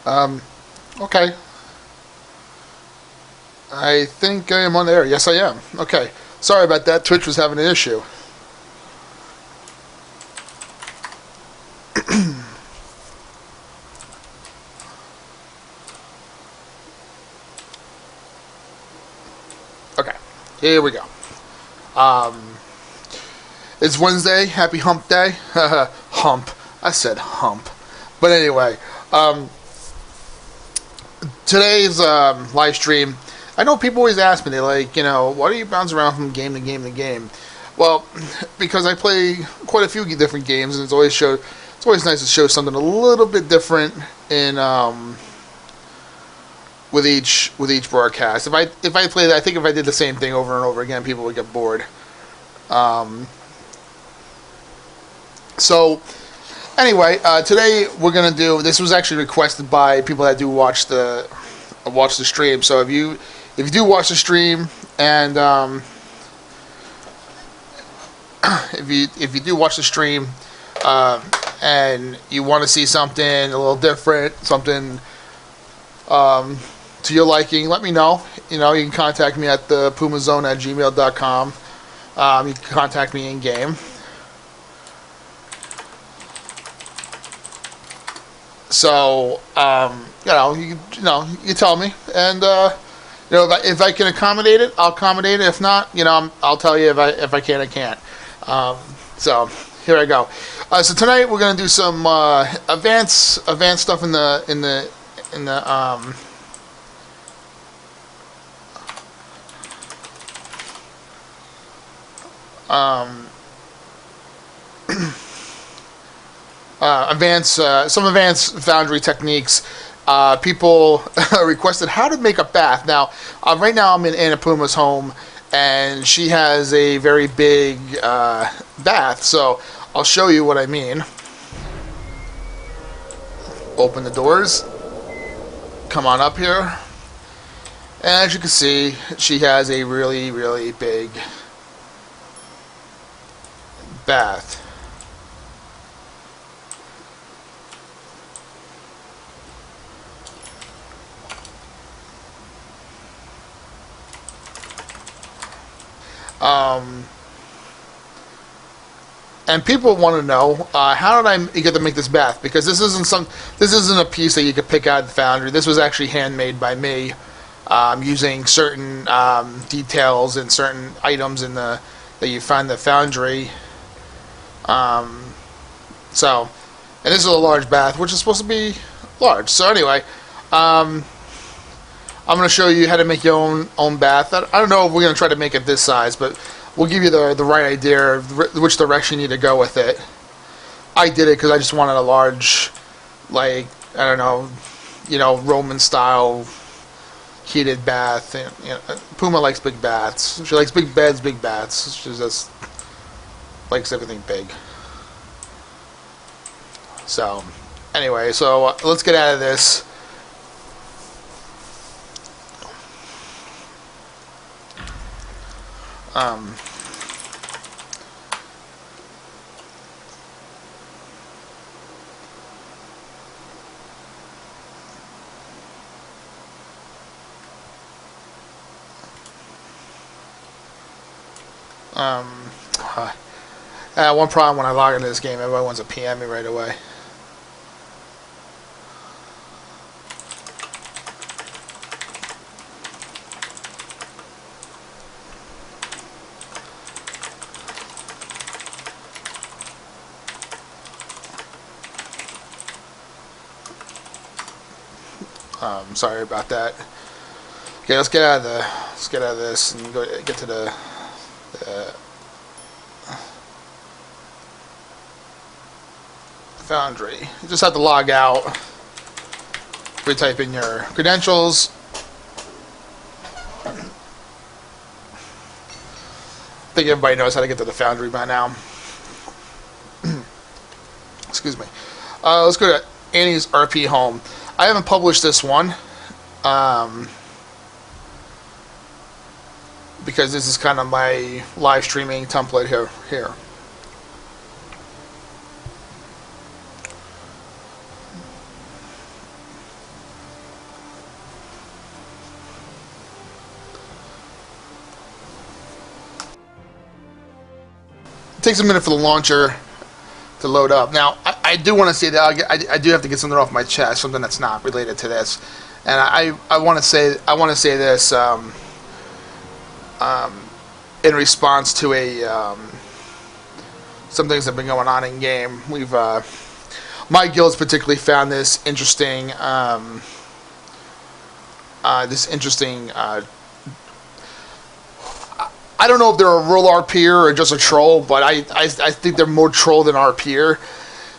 Okay. I think I am on the air. Yes, I am. Okay. Sorry about that. Twitch was having an issue. Okay. Here we go. Um, it's Wednesday. Happy Hump Day. Hump. I said hump. But anyway, today's live stream. I know people always ask me, they're like, why do you bounce around from game to game to game? Well, because I play quite a few different games, and it's always nice to show something a little bit different in with each broadcast. If I played, I think if I did the same thing over and over again, people would get bored. Um, so anyway, today we're gonna do. This was actually requested by people that do watch the stream. So if you do watch the stream, and if you do watch the stream, and you want to see something a little different, something to your liking, let me know. You can contact me at the pumazone@gmail.com. You can contact me in game. So you tell me, and if I can accommodate it, I'll accommodate it. If not, I'll tell you if I can, I can't. So here I go. So tonight we're gonna do some advanced stuff in the um, some advanced Foundry techniques. People requested how to make a bath. Now, right now I'm in Anna Puma's home, and she has a very big bath. So I'll show you what I mean. Open the doors. Come on up here. And as you can see, she has a really, really big bath. And people want to know how did I get to make this bath, because this isn't a piece that you could pick out of the Foundry. This was actually handmade by me, using certain details and certain items that you find in the Foundry. And this is a large bath, which is supposed to be large. So anyway, I'm going to show you how to make your own bath. I don't know if we're going to try to make it this size, but we'll give you the right idea of which direction you need to go with it. I did it because I just wanted a large, I don't know, Roman style heated bath. Puma likes big baths. She likes big beds, big baths. She just likes everything big. So anyway, let's get out of this. One problem when I log into this game, everybody wants to PM me right away. Sorry about that. Okay, let's get out of this and get to the Foundry. You just have to log out. Retype in your credentials. I think everybody knows how to get to the Foundry by now. Excuse me. Let's go to Annie's RP home. I haven't published this one because this is kind of my live streaming template here. takes a minute for the launcher to load up. Now, I do want to say that I do have to get something off my chest, something that's not related to this, and I want to say this in response to some things that have been going on in game. We've my guild's particularly found this interesting. I don't know if they're a real RPer or just a troll, but I think they're more troll than RPer.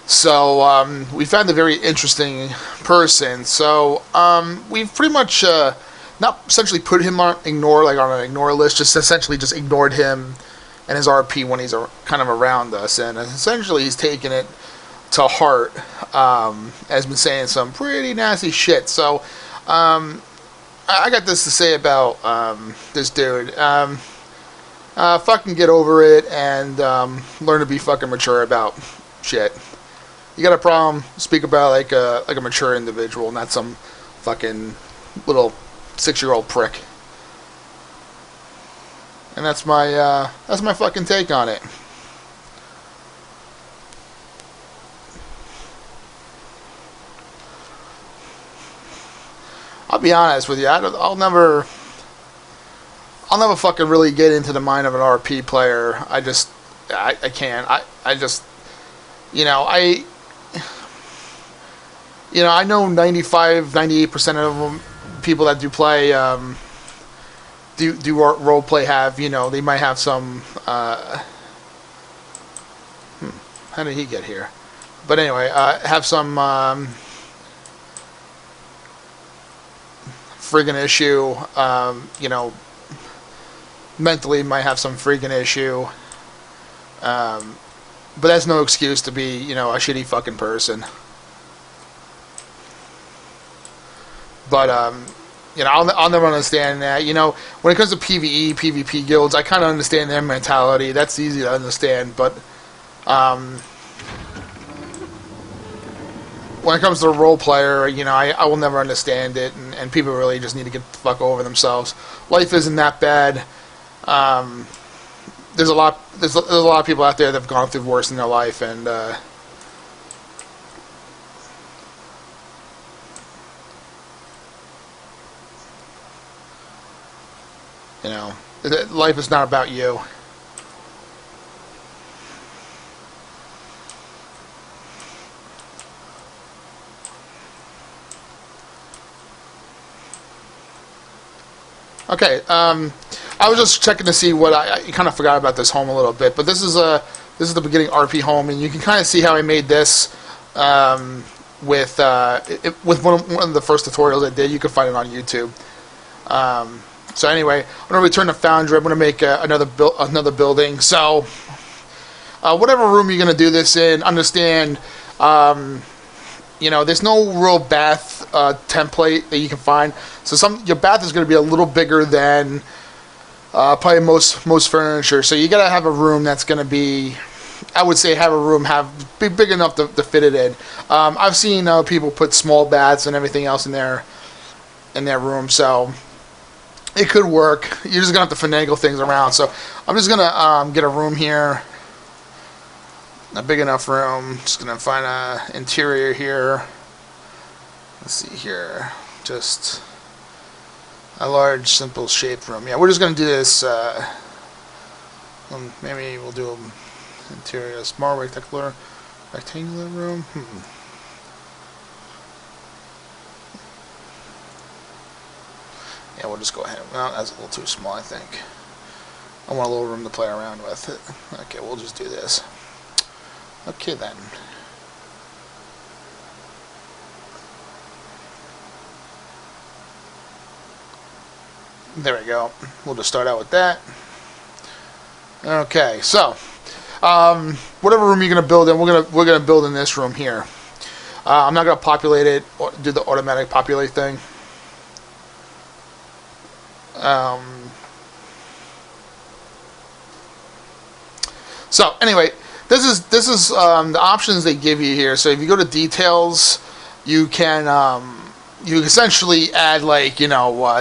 So we found a very interesting person. So we've pretty much not essentially put him on an ignore list, just essentially just ignored him and his RP when he's kind of around us, and essentially he's taken it to heart. Has been saying some pretty nasty shit. So I got this to say about this dude. Fucking get over it and learn to be fucking mature about shit. You got a problem, speak about like a mature individual, not some fucking little 6-year-old prick. And that's my fucking take on it. I'll be honest with you. I'll never fucking really get into the mind of an RP player. I can't. I just, I know 98% of them, people that do play, do role play have, they might have some, how did he get here? But anyway, have some, friggin' issue, mentally might have some freaking issue, but that's no excuse to be, a shitty fucking person. But I'll never understand that. When it comes to PvE, PvP guilds, I kind of understand their mentality. That's easy to understand. But when it comes to a role player, I will never understand it, and people really just need to get the fuck over themselves. Life isn't that bad. There's a lot of people out there that have gone through worse in their life, and life is not about you. Okay, I was just checking to see what I kind of forgot about this home a little bit, but this is the beginning RP home, and you can kind of see how I made this with one of the first tutorials I did. You can find it on YouTube. So anyway, I'm going to return to Foundry. I'm going to make another building. So whatever room you're going to do this in, understand. There's no real bath template that you can find. So your bath is going to be a little bigger than probably most furniture. So you got to have a room that's going to be, I would say, be big enough to fit it in. I've seen people put small baths and everything else in their room, so it could work. You're just going to have to finagle things around. So I'm just going to get a room here. A big enough room. Just gonna find a interior here. Let's see here. Just a large, simple shaped room. Yeah, we're just gonna do this. Maybe we'll do an interior, small rectangular room. Yeah, we'll just go ahead. Well, that's a little too small, I think. I want a little room to play around with. Okay, we'll just do this. Okay then. There we go. We'll just start out with that. Okay, so whatever room you're gonna build in, we're gonna build in this room here. I'm not gonna populate it or do the automatic populate thing. So anyway. This is the options they give you here. So if you go to details, you can you essentially add like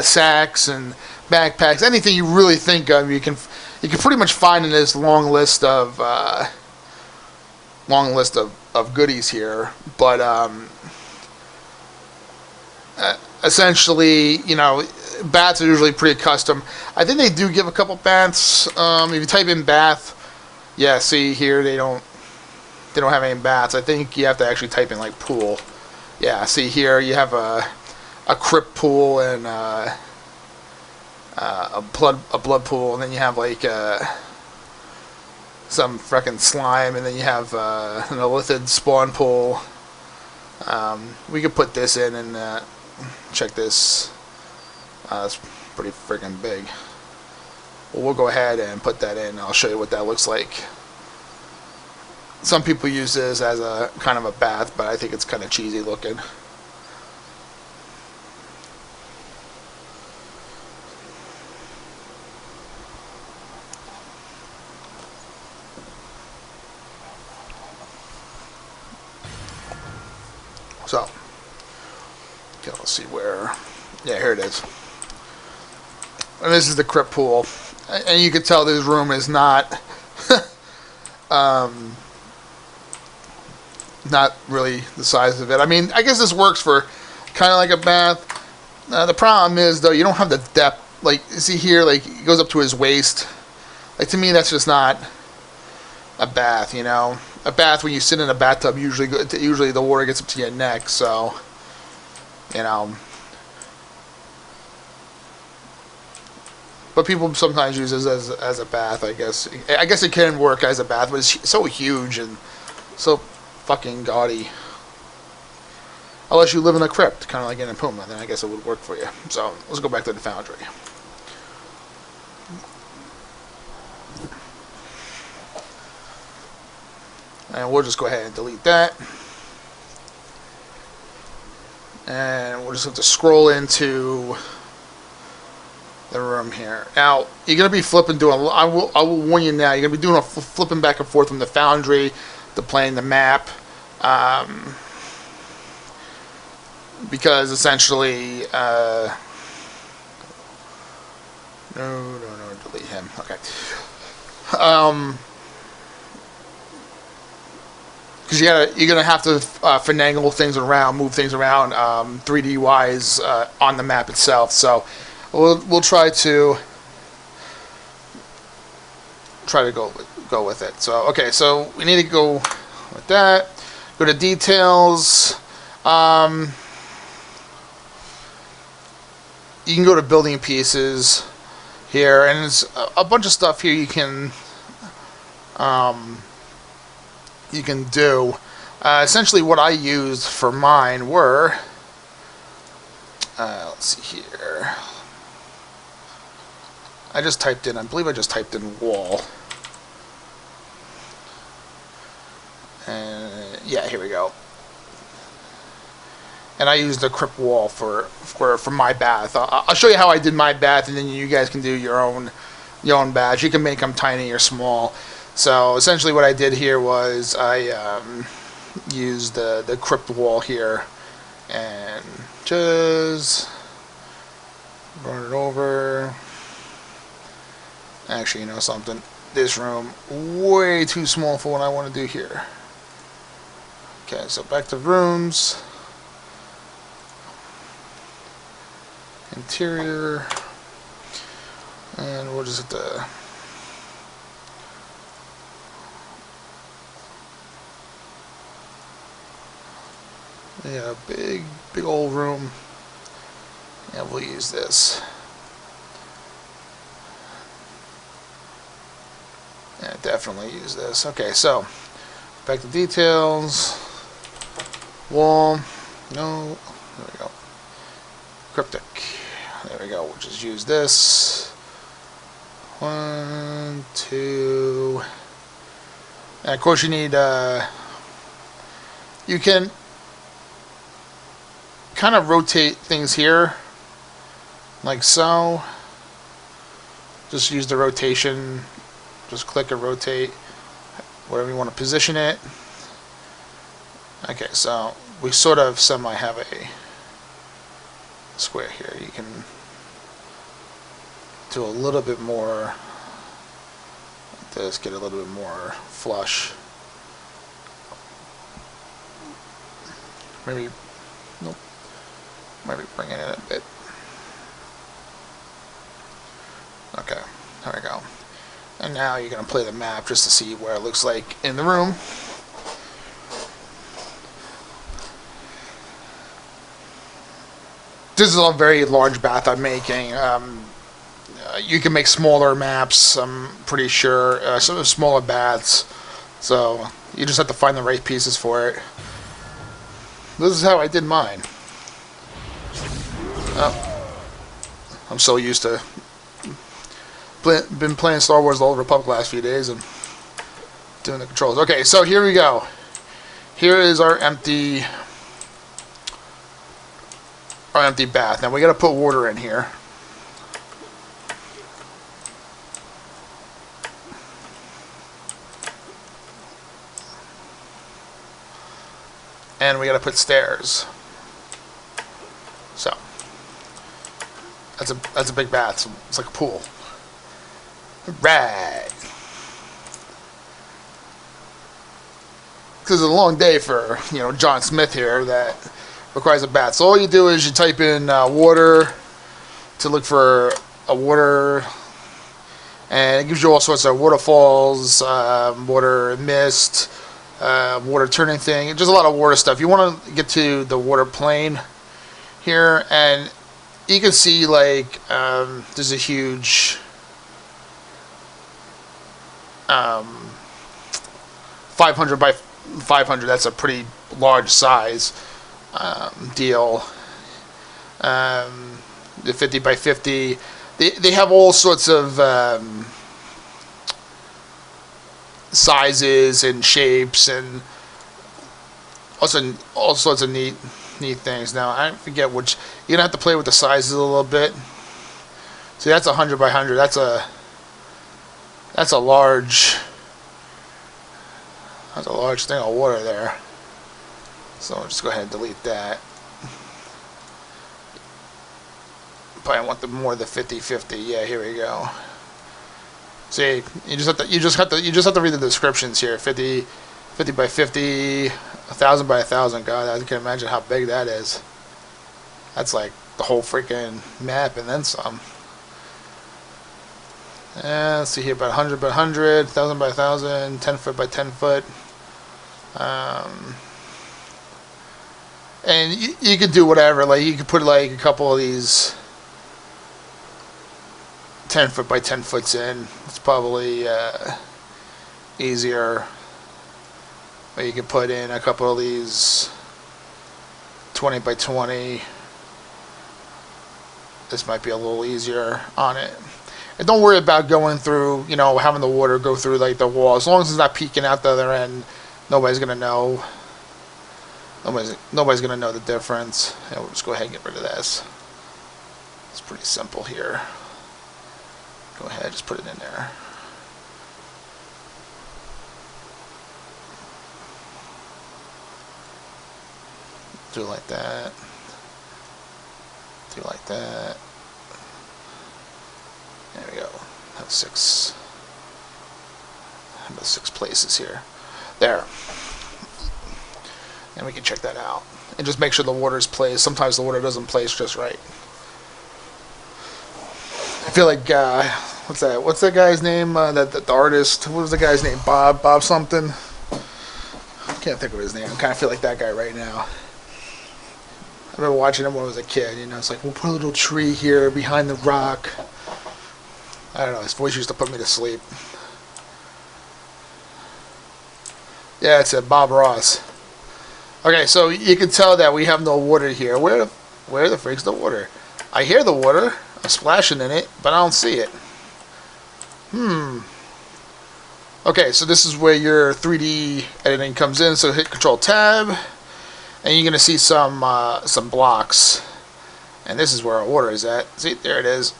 sacks and backpacks, anything you really think of. You can you can pretty much find in this long list of goodies here. But essentially, you know, baths are usually pretty custom. I think they do give a couple baths. If you type in bath, yeah, see here they don't have any baths. I think you have to actually type in like pool. Yeah, see here you have a crypt pool and a blood pool, and then you have like some freaking slime, and then you have an illithid spawn pool. We could put this in and check this. It's pretty freaking big. Well, we'll go ahead and put that in. I'll show you what that looks like. Some people use this as a kind of a bath, but I think it's kind of cheesy looking. So, okay, let's see where. Yeah, here it is. And this is the crypt pool, and you can tell this room is not, not really the size of it. I mean, I guess this works for kind of like a bath. The problem is though, you don't have the depth. Like, see here, like it goes up to his waist. Like, to me, that's just not a bath. You know, a bath when you sit in a bathtub, usually the water gets up to your neck. So, you know. But people sometimes use this as a bath, I guess. I guess it can work as a bath, but it's so huge and so fucking gaudy. Unless you live in a crypt, kind of like in a Puma, then I guess it would work for you. So, let's go back to the Foundry. And we'll just go ahead and delete that. And we'll just have to scroll into the room here. Now, you're going to be flipping doing, I will warn you now, you're going to be doing a flipping back and forth from the Foundry to playing the map. Because essentially, no, delete him. Okay. Because you're gonna have to finagle things around, move things around, 3D wise on the map itself. So we'll try to go with it. So okay, so we need to go with that. Go to details. You can go to building pieces here, and there's a bunch of stuff here you can do. Essentially, what I used for mine were, let's see here. I believe I just typed in wall. And yeah, here we go. And I used the crypt wall for my bath. I'll show you how I did my bath, and then you guys can do your own bath. You can make them tiny or small. So essentially, what I did here was I used the crypt wall here and just run it over. Actually, you know something? This room way too small for what I want to do here. Okay, so back to rooms. Interior. And we'll just hit the... Yeah, big old room. Yeah, we'll use this. Yeah, definitely use this. Okay, so back to details. Wall. No. There we go. Cryptic. There we go. We'll just use this. 1, 2. And of course, you need. You can kind of rotate things here, like so. Just use the rotation. Just click and rotate wherever you want to position it. Okay, so we sort of semi have a square here. You can do a little bit more Like this, get a little bit more flush. Maybe, nope. Maybe bring it in a bit. Okay, there we go. And now you're going to play the map just to see where it looks like in the room. This is a very large bath I'm making. You can make smaller maps, I'm pretty sure. Some smaller baths. So you just have to find the right pieces for it. This is how I did mine. Oh, I'm so used to been playing Star Wars: The Old Republic the last few days and doing the controls. Okay, so here we go. Here is our empty bath. Now we got to put water in here. And we got to put stairs. So that's a big bath. So it's like a pool. Right. Because it's a long day for John Smith here that requires a bath. So all you do is you type in water to look for a water, and it gives you all sorts of waterfalls, water mist, water turning thing, just a lot of water stuff. You want to get to the water plane here, and you can see like there's a huge 500 by 500. That's a pretty large size deal. The 50 by 50. They have all sorts of sizes and shapes and also all sorts of neat things. Now I forget which. You're gonna have to play with the sizes a little bit. See, that's 100 by 100. That's a large. That's a large thing of water there. So I'll just go ahead and delete that. Probably want the more the 50-50. Yeah, here we go. See, you just have to read the descriptions here. 50 by 50, 1,000 by 1,000. God, I can imagine how big that is. That's like the whole freaking map and then some. And let's see here, about 100 by 100, 1,000 by 1,000, 10 foot by 10 foot. And you could do whatever. Like you could put like a couple of these 10 foot by 10 foots in. It's probably easier. Or you could put in a couple of these 20 by 20. This might be a little easier on it. And don't worry about going through, having the water go through like the wall. As long as it's not peeking out the other end, nobody's gonna know. Nobody's gonna know the difference. And we'll just go ahead and get rid of this. It's pretty simple here. Go ahead, just put it in there. Do it like that. Do it like that. There we go. Have six places here. There. And we can check that out. And just make sure the water is placed. Sometimes the water doesn't place just right. I feel like, what's that? What's that guy's name? The artist. What was the guy's name? Bob something? I can't think of his name. I kind of feel like that guy right now. I remember watching him when I was a kid. It's like, we'll put a little tree here behind the rock. I don't know. His voice used to put me to sleep. Yeah, it's Bob Ross. Okay, so you can tell that we have no water here. Where the freak's the water? I hear the water. I'm splashing in it, but I don't see it. Okay, so this is where your 3D editing comes in. So hit Control Tab, and you're gonna see some blocks. And this is where our water is at. See, there it is.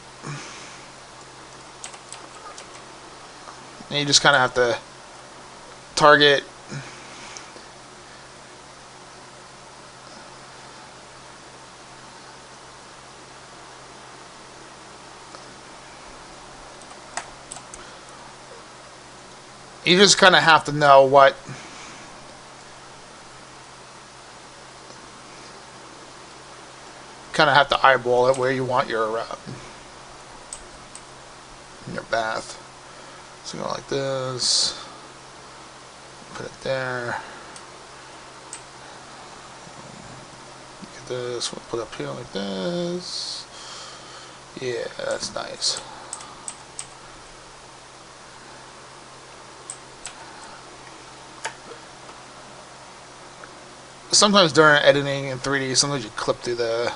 And you just kind of have to target. You just kind of have to know what. Kind of have to eyeball it where you want your bath. So go like this. Put it there. Look at this. We'll put it up here like this. Yeah, that's nice. Sometimes during editing in 3D, sometimes you clip through the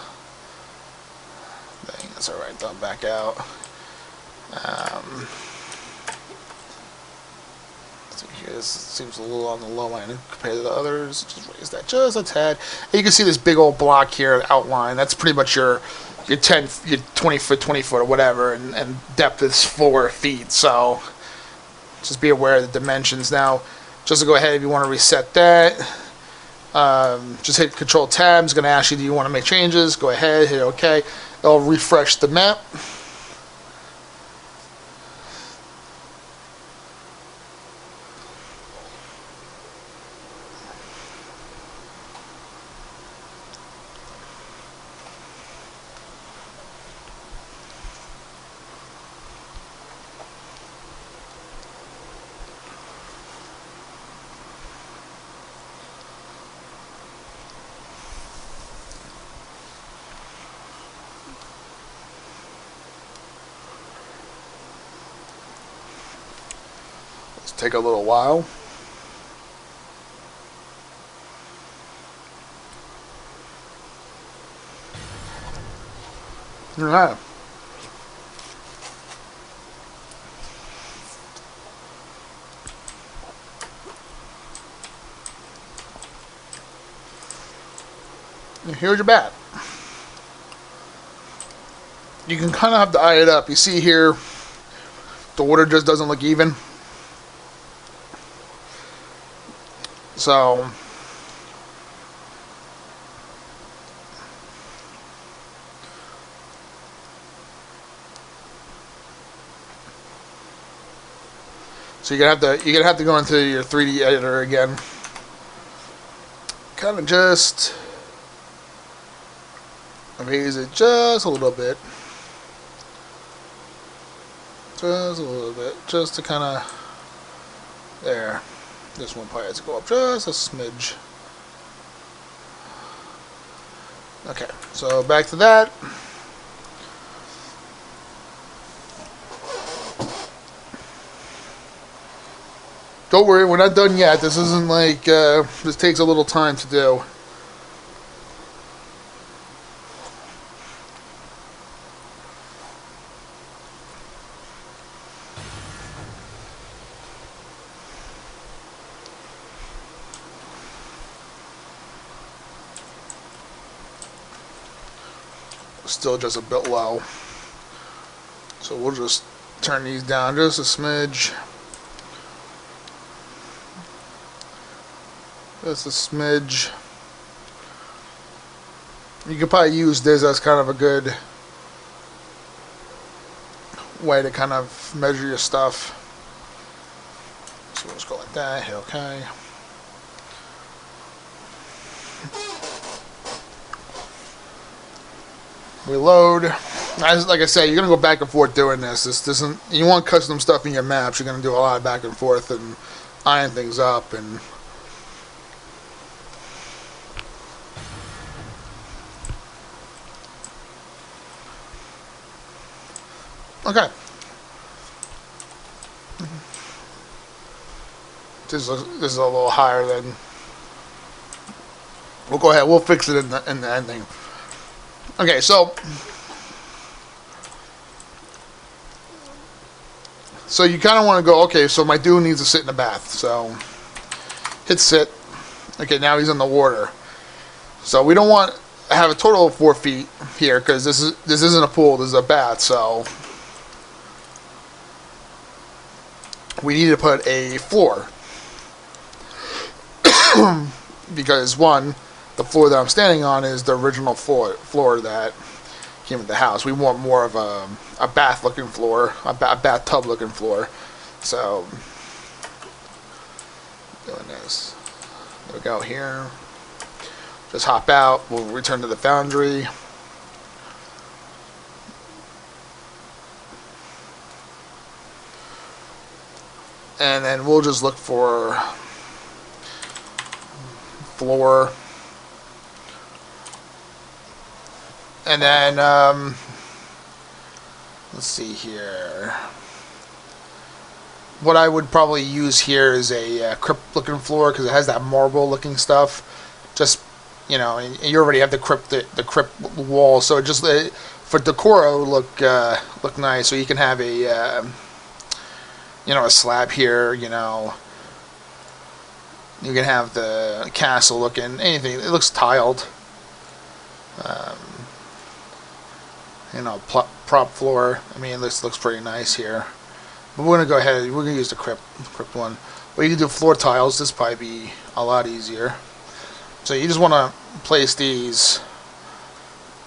thing. That's alright, they'll back out. See here, this seems a little on the low end compared to the others. Just raise that just a tad. And you can see this big old block here, the outline. That's pretty much your 20 foot, 20 foot, or whatever, and depth is 4 feet. So just be aware of the dimensions. Now, just to go ahead, if you want to reset that, just hit Control Tab. It's going to ask you, do you want to make changes? Go ahead, hit OK. It'll refresh the map. Take a little while. Yeah. And here's your bat. You can kind of have to eye it up. You see here, the water just doesn't look even. So you're gonna have to go into your 3D editor again. Kind of just raise it just a little bit. Just a little bit. Just to kind of there. This one probably has to go up just a smidge. Okay, so back to that. Don't worry, we're not done yet. This isn't like, this takes a little time to do. Still just a bit low. So we'll just turn these down just a smidge. Just a smidge. You could probably use this as kind of a good way to kind of measure your stuff. So we'll just go like that, hit OK. Reload. Like I said, you're gonna go back and forth doing this. This doesn't. You want custom stuff in your maps. You're gonna do a lot of back and forth and iron things up and. Okay. This is a little higher than. We'll go ahead. We'll fix it in the ending. Okay, so you kind of want to go, okay, so my dude needs to sit in the bath. So hit sit. Okay, now he's in the water. So we don't want to have a total of 4 feet here because this isn't a pool, this is a bath. So we need to put a floor because one, the floor that I'm standing on is the original floor that came with the house. We want more of a bath-looking floor, a bathtub-looking floor. So doing this. There we go here. Just hop out. We'll return to the Foundry. And then we'll just look for floor. And then, let's see here. What I would probably use here is a crypt-looking floor because it has that marble-looking stuff. Just, you know, and you already have the crypt wall, so it just for decor it would look nice. So you can have a you know, a slab here. You know, you can have the castle looking anything. It looks tiled. You know, prop floor. I mean, this looks pretty nice here. But we're gonna go ahead. We're gonna use the crypt one. But you can do floor tiles. This probably be a lot easier. So you just want to place these.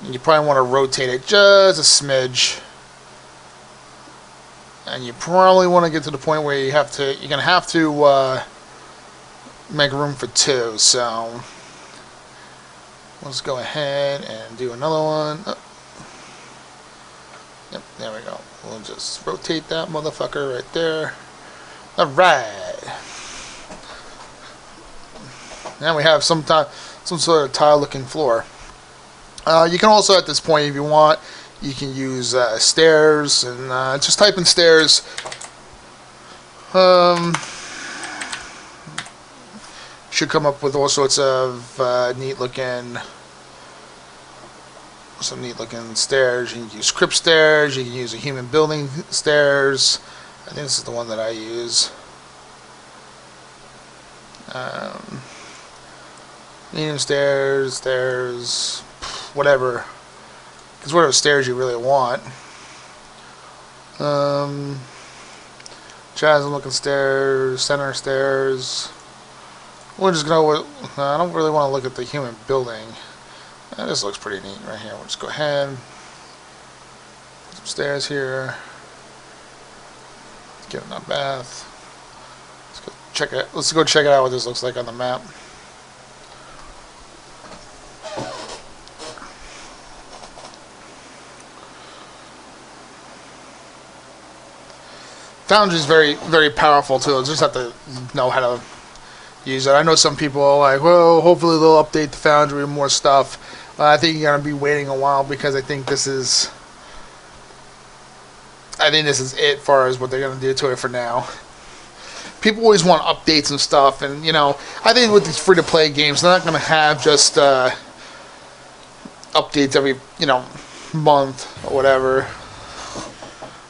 You probably want to rotate it just a smidge. And you probably want to get to the point where you're gonna have to make room for two. So let's go ahead and do another one. Oh. Yep, there we go. We'll just rotate that motherfucker right there. Alright. Now we have some sort of tile looking floor. You can also at this point, if you want, you can use stairs and just type in stairs. Should come up with all sorts of neat looking stairs. You can use crypt stairs, you can use a human building stairs. I think this is the one that I use. Medium stairs, whatever. It's whatever stairs you really want. Chasm looking stairs, center stairs. We're just gonna go with, I don't really want to look at the human building. This looks pretty neat right here. We'll just go ahead. Put some stairs here. Let's get in our bath. Let's go check it. Let's go check it out what this looks like on the map. Foundry is very, very powerful too. You just have to know how to use it. I know some people are like, well, hopefully they'll update the Foundry with more stuff. I think you're gonna be waiting a while because I think this is it far as what they're gonna do to it for now. People always want updates and stuff, and you know, I think with these free-to-play games, they're not gonna have just updates every month or whatever.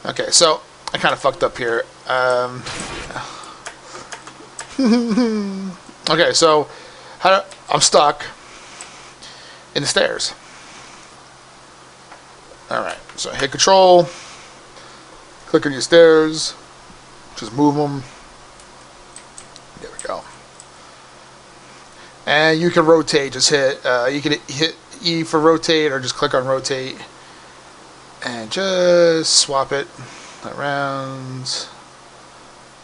Okay, so I kind of fucked up here. Okay, so I'm stuck in the stairs. Alright, so hit control, click on your stairs, just move them. There we go. And you can rotate, just you can hit E for rotate or just click on rotate and just swap it around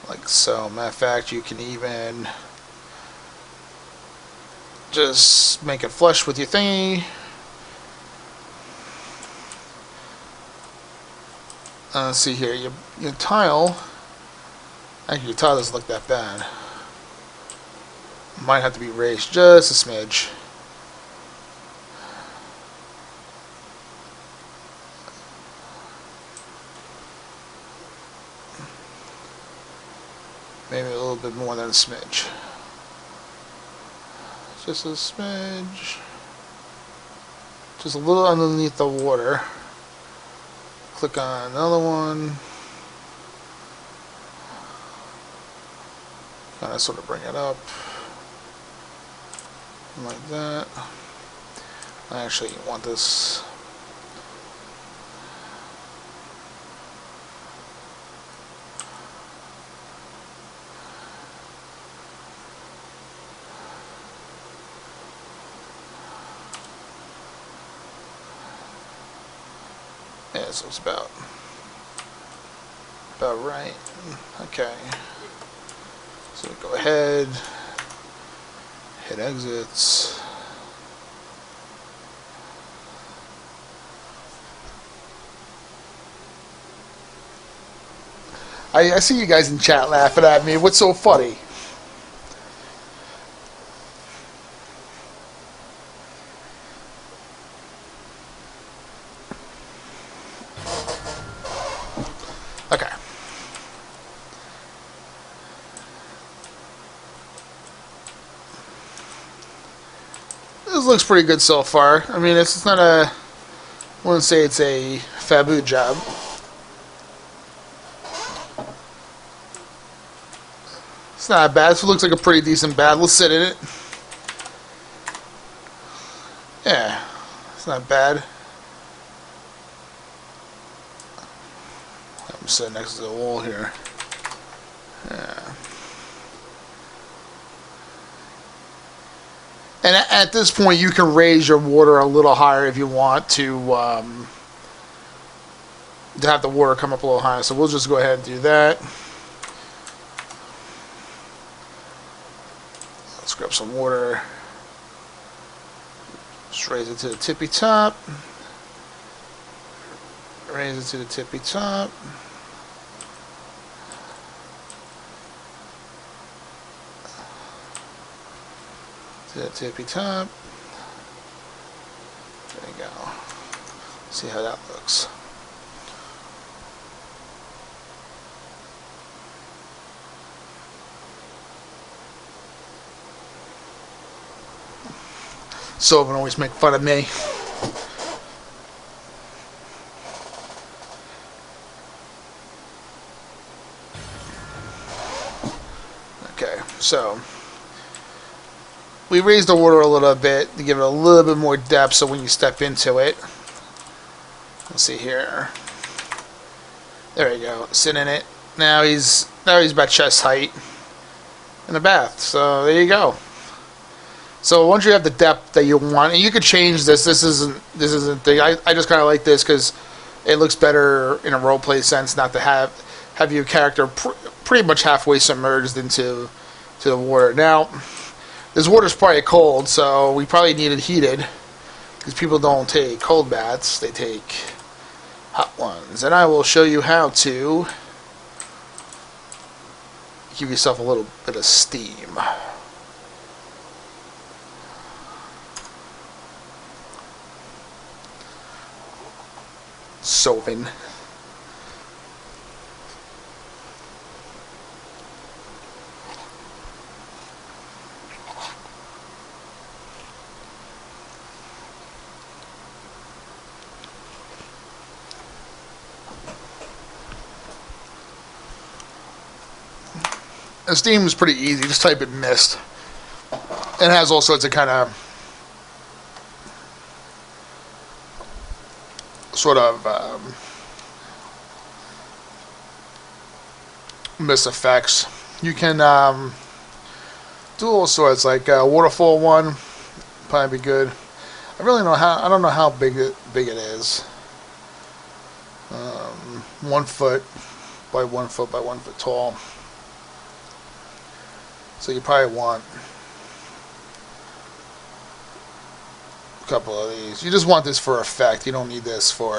like so. Matter of fact, you can even just make it flush with your thingy. Let's see here, your tile, actually your tile doesn't look that bad. Might have to be raised just a smidge. Maybe a little bit more than a smidge. Just a smidge. Just a little underneath the water. Click on another one. Kind of sort of bring it up. Like that. I actually want this. Yeah, this looks about right. Okay. So go ahead, hit exits. I see you guys in chat laughing at me. What's so funny? Okay. This looks pretty good so far. I mean, it's not a... I wouldn't say it's a Fabu job. It's not bad. This looks like a pretty decent bat. Let's sit in it. Yeah, it's not bad. I'm sitting next to the wall here. Yeah. And at this point, you can raise your water a little higher if you want to have the water come up a little higher. So we'll just go ahead and do that. Let's grab some water. Just raise it to the tippy top. Raise it to the tippy top. To the tippy top. There you go. See how that looks. Sylvan always make fun of me. Okay, so we raised the water a little bit to give it a little bit more depth so when you step into it. Let's see here. There you go. Sit in it. Now he's about chest height in the bath. So there you go. So once you have the depth that you want, and you could change this. This isn't thing. I just kind of like this because it looks better in a roleplay sense, not to have your character pretty much halfway submerged into the water. Now, this water's probably cold, so we probably need it heated because people don't take cold baths; they take hot ones. And I will show you how to give yourself a little bit of steam. Soaping. And steam is pretty easy. Just type in mist. It has all sorts of kind of mist effects. You can do all sorts, like waterfall one, probably be good. I don't know how big it is. 1 foot by 1 foot by 1 foot tall. So you probably want a couple of these. You just want this for effect. You don't need this for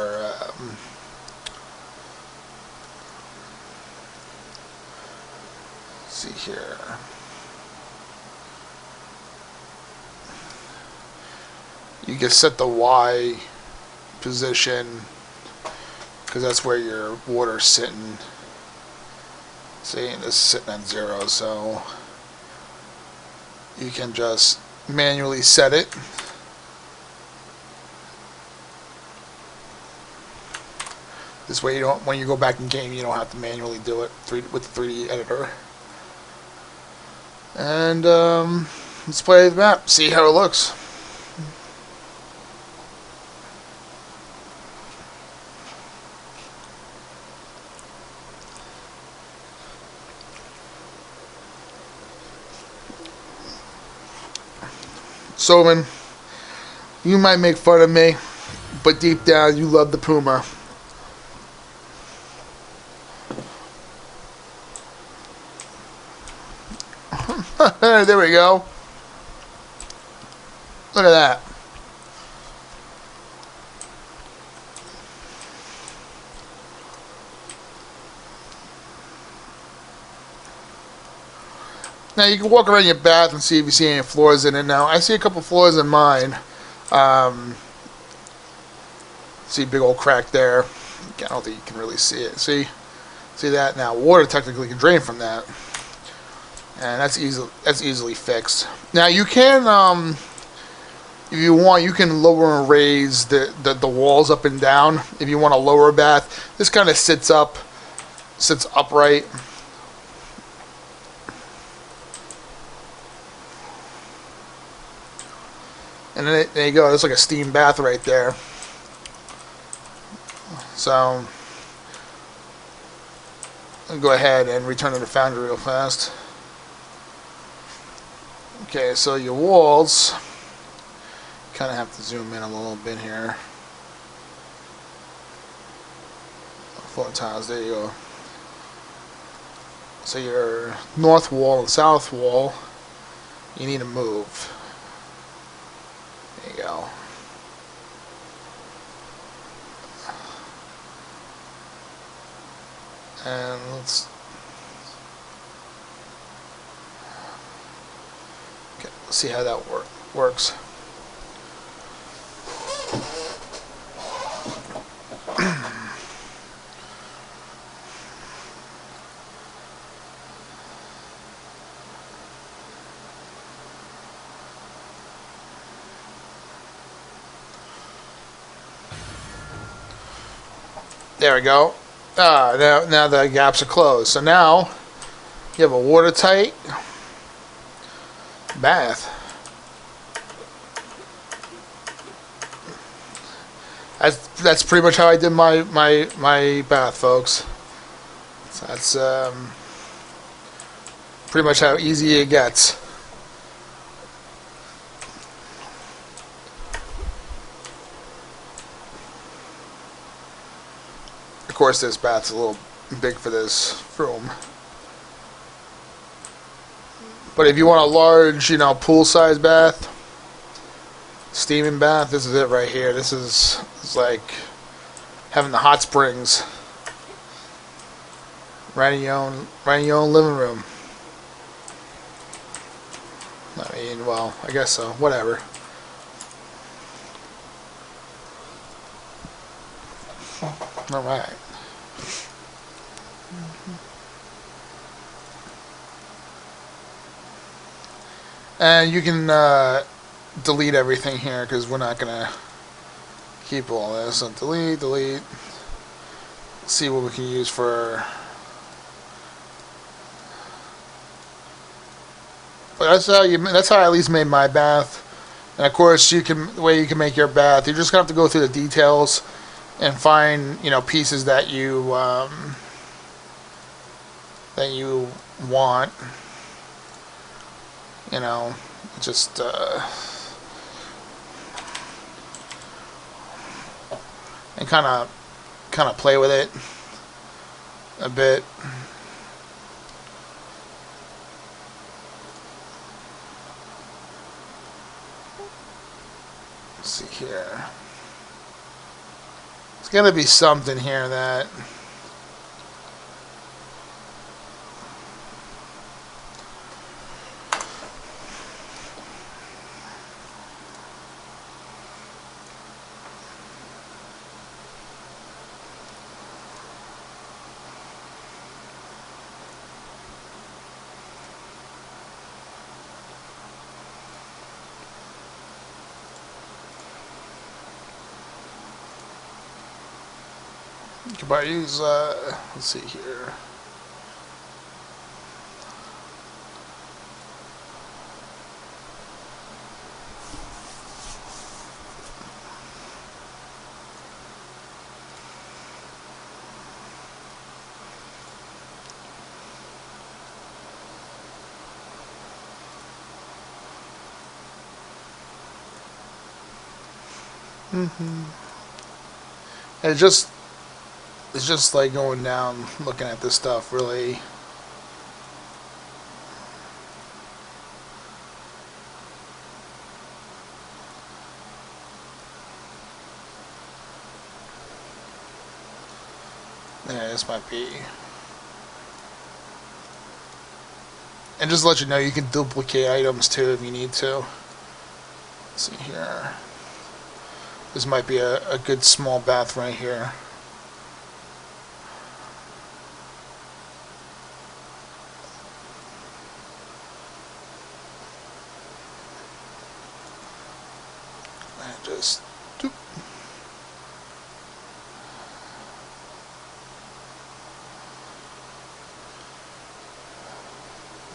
let's see here. You can set the Y position because that's where your water's sitting. See, this is sitting at 0, so you can just manually set it. This way, when you go back in game, you don't have to manually do it with the 3D editor. And let's play the map, see how it looks. Soman, you might make fun of me, but deep down you love the Puma. There we go. Look at that. Now you can walk around your bath and see if you see any flaws in it. Now I see a couple flaws in mine. See a big old crack there. I don't think you can really see it. See that? Now water technically can drain from that, and that's easily fixed. Now you can, if you want, you can lower and raise the walls up and down. If you want a lower bath, this kind of sits upright. And then there you go. There's like a steam bath right there. So I'll go ahead and return to the Foundry real fast. Okay, so your walls, kind of have to zoom in a little bit here. 4 tiles, there you go. So your north wall and south wall, you need to move. There you go. And let's see how that works. There we go. Now the gaps are closed. So now you have a watertight bath. That's pretty much how I did my bath, folks. So that's pretty much how easy it gets. Of course, this bath's a little big for this room. But if you want a large, pool-sized bath, steaming bath, this is it right here. This is like having the hot springs right in your own living room. I mean, well, I guess so. Whatever. All right. And you can delete everything here because we're not gonna keep all this. So delete. See what we can use for. But that's how I at least made my bath. And of course, the way you can make your bath, you're just gonna have to go through the details and find pieces that you want. Just and kind of play with it a bit. Let's see here. There's got to be something here that. You can probably use, let's see here. And it's just like going down, looking at this stuff, really. this might be. And just to let you know, you can duplicate items too if you need to. Let's see here. This might be a good small bath right here. And just doop.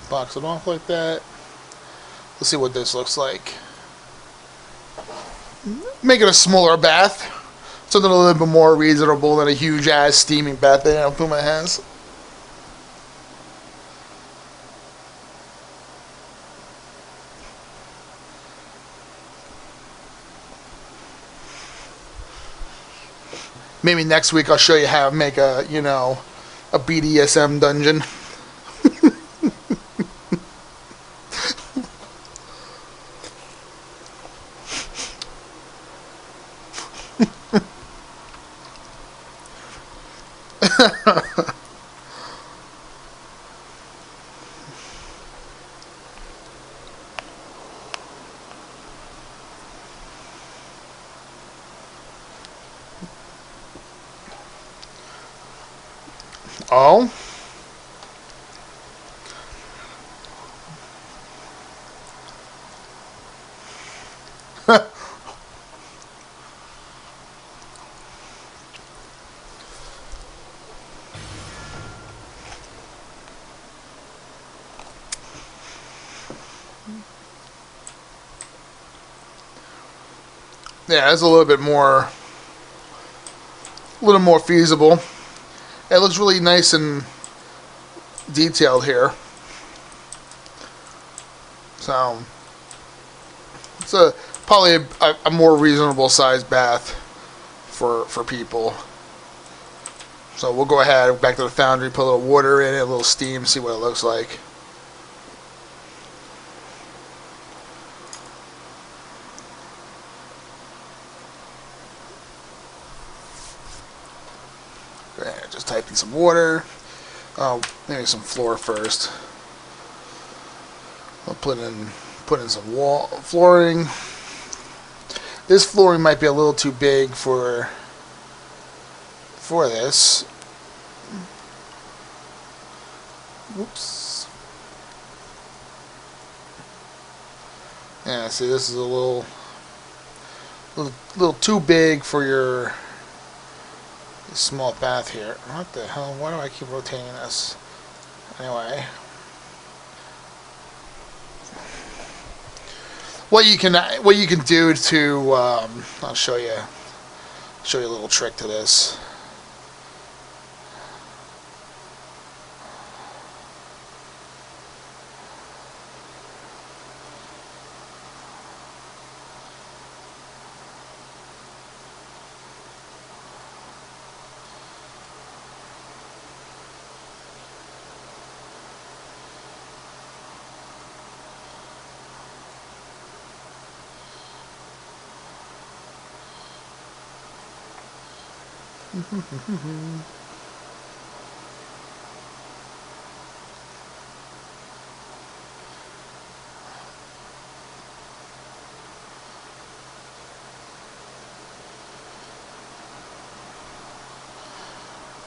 Box it off like that. Let's see what this looks like. Make it a smaller bath, something a little bit more reasonable than a huge ass steaming bath that Puma has. Maybe next week I'll show you how to make a a BDSM dungeon. Oh. Yeah, it's a little more feasible. It looks really nice and detailed here. So it's probably a more reasonable sized bath for people. So we'll go ahead back to the Foundry, put a little water in it, a little steam, see what it looks like. Just type in some water. Oh, maybe some floor first. I'll put in some flooring. This flooring might be a little too big for this. Whoops. Yeah, see, this is a little too big for your small bath here. What the hell? Why do I keep rotating this? Anyway, what you can do to I'll show you a little trick to this.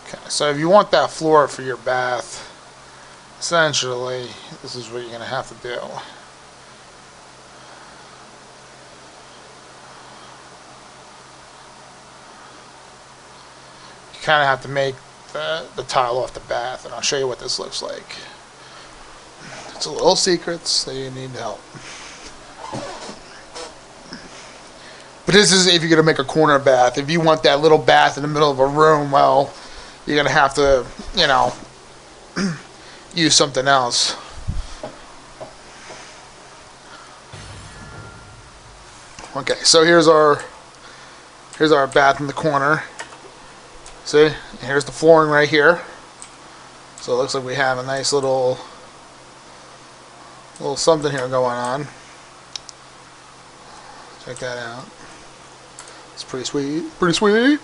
Okay, so if you want that floor for your bath, essentially, this is what you're going to have to do. You kind of have to make the tile off the bath, and I'll show you what this looks like. It's a little secrets that you need help. But this is if you're going to make a corner bath. If you want that little bath in the middle of a room, well, you're going to have to, use something else. Okay, so here's our bath in the corner. See, and here's the flooring right here. So it looks like we have a nice little something here going on. Check that out. It's pretty sweet. Pretty sweet.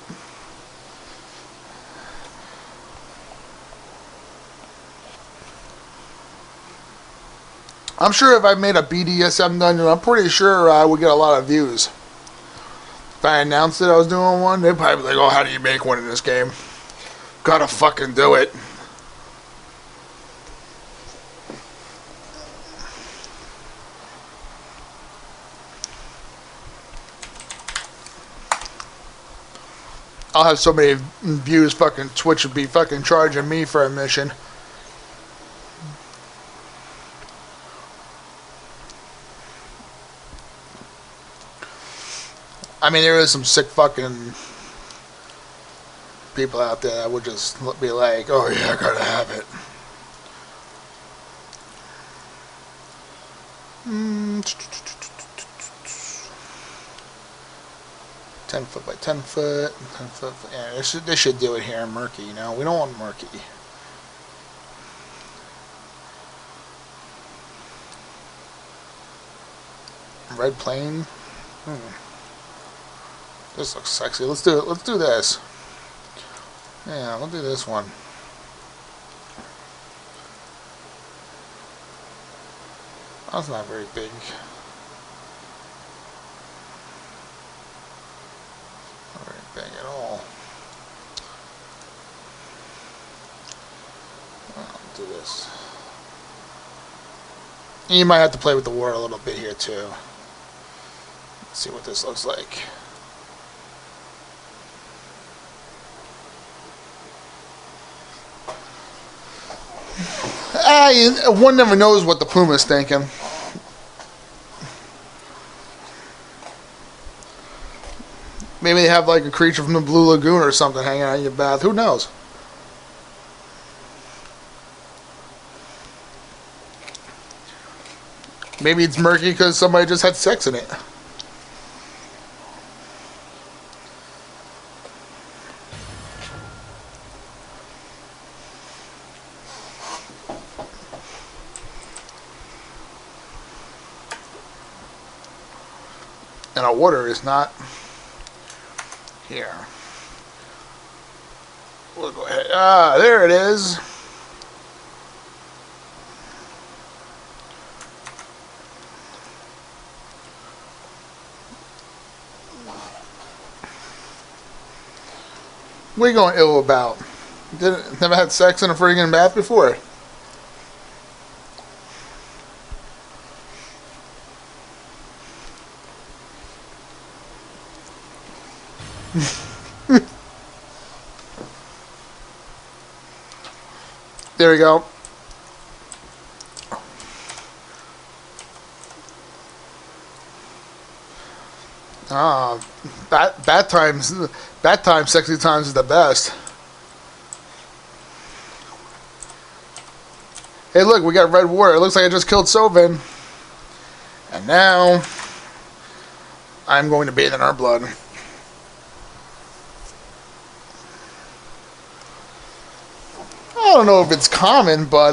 I'm sure if I made a BDSM dungeon, I'm pretty sure I would get a lot of views. If I announced that I was doing one, they'd probably be like, oh, how do you make one in this game? Gotta fucking do it. I'll have so many views, fucking Twitch would be fucking charging me for a mission. I mean, there is some sick fucking people out there that would just be like, oh yeah, I gotta have it. 10 foot by 10 foot, 10 foot. Yeah, they should do it here in murky. You know, we don't want murky. Red plane. This looks sexy. Let's do it. Let's do this. Yeah, we'll do this one. That's not very big. Not very big at all. I'll do this. You might have to play with the water a little bit here too. Let's see what this looks like. One never knows what the Puma's thinking. Maybe they have like a creature from the Blue Lagoon or something hanging out in your bath. Who knows? Maybe it's murky because somebody just had sex in it. And our water is not here. We'll go ahead. Ah, there it is. What are you going ill about? Never had sex in a friggin' bath before. There we go. Bat time, sexy times is the best. Hey, look, we got red water. It looks like I just killed Sovin. And now, I'm going to bathe in our blood. I don't know if it's common, but,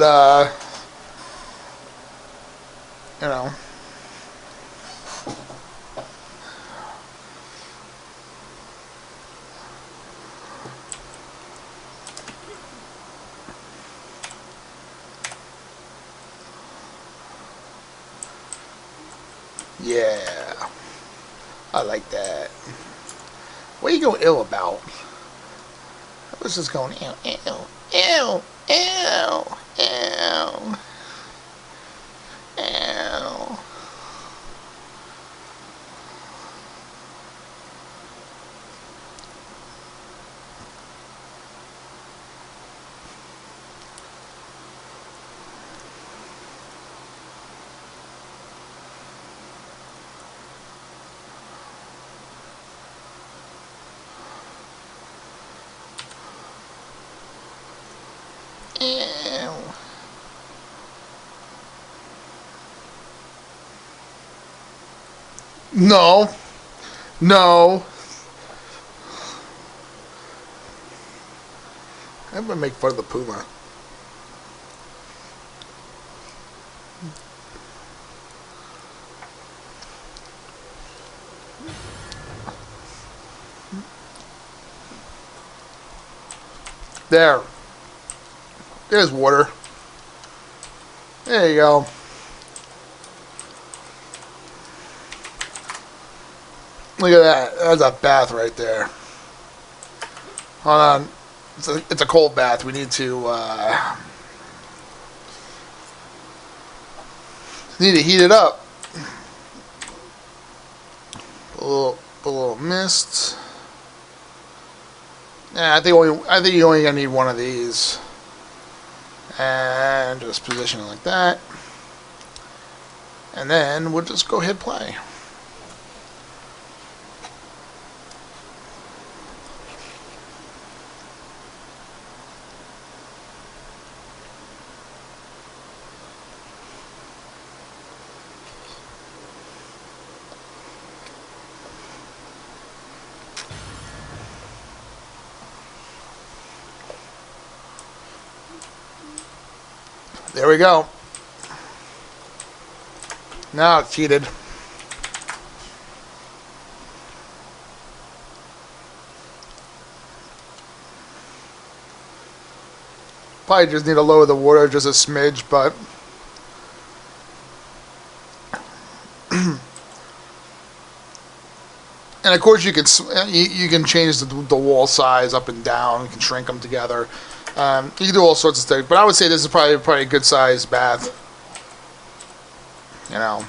you know. Yeah. I like that. What are you going ill about? I was just going ew, ew, ew, ew, ew, ew. Ew. No. No. I'm gonna make fun of the Puma. There. There's water. There you go. Look at that. That's a bath right there. Hold on. It's a cold bath. We need to heat it up. A little mist. Yeah, I think you only gonna need one of these. And just position it like that. And then we'll just go hit play. There we go. Now it's heated. Probably just need to lower the water just a smidge, but and of course you can change the wall size up and down. You can shrink them together. You can do all sorts of stuff, but I would say this is probably a good sized bath. You know,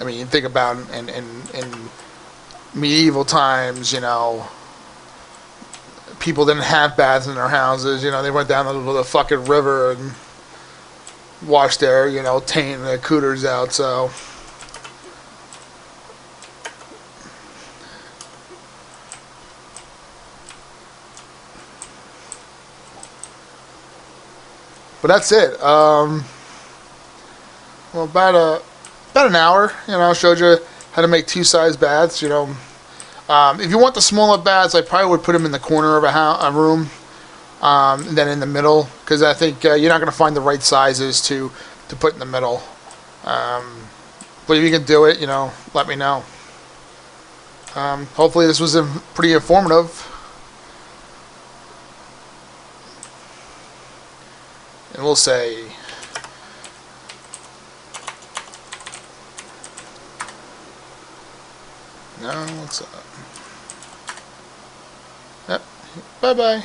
I mean, you think about in medieval times, you know, people didn't have baths in their houses. You know, they went down to the fucking river and washed their, you know, taint and their cooters out. So. But that's it. Well, about an hour. You know, I showed you how to make two size baths. You know, if you want the smaller baths, I probably would put them in the corner of a room, and then in the middle, because I think you're not going to find the right sizes to put in the middle. But if you can do it, you know, let me know. Hopefully, this was pretty informative. And we'll say no, what's up? Yep. Bye bye.